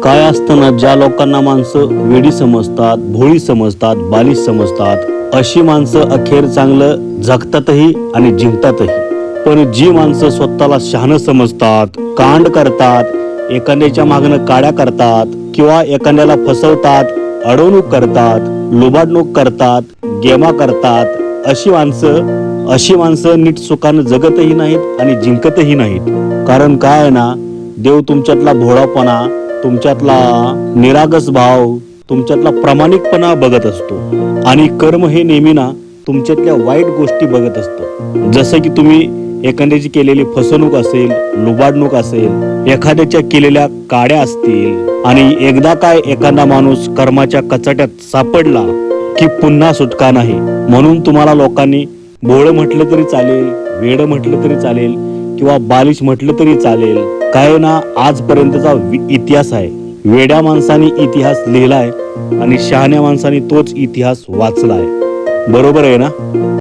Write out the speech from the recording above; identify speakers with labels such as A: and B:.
A: काय असतं ना, ज्या लोकांना माणसं वेडी समजतात, भोळी समजतात, बालिश समजतात, अशी माणसं अखेर चांगलं जगतातही आणि जिंकतातही. पण जी माणसं स्वतःला शहाणं समजतात, कांड करतात, एखाद्याच्या मागणं काड्या करतात किंवा एखाद्याला फसवतात, अडवणूक करतात, लुबाडणूक करतात, गेमा करतात, अशी माणसं नीट सुखानं जगतही नाहीत आणि जिंकतही नाहीत. कारण काय आहे ना, देव तुमच्यातला भोळापणा, तुमच्यातला निरागस भाव, तुमच्यातला प्रामाणिकपणा बघत असतो आणि कर्म हे नेहमी ना तुमच्यातल्या वाईट गोष्टी बघत असतो. जसं की तुम्ही एखाद्याची केलेली फसवणूक असेल, लुबाडणूक असेल, एखाद्याच्या केलेल्या काड्या असतील आणि एकदा काय एखादा माणूस कर्माच्या कचाट्यात सापडला की पुन्हा सुटका नाही. म्हणून तुम्हाला लोकांनी भोळं म्हटलं तरी चालेल, वेडं म्हटलं तरी चालेल किंवा बालिश म्हटलं तरी चालेल. काय ना, आजपर्यंतचा इतिहास आहे. वेड्या माणसाने इतिहास लिहिलाय आणि शहाण्या माणसाने तोच इतिहास वाचलाय. बरोबर आहे ना?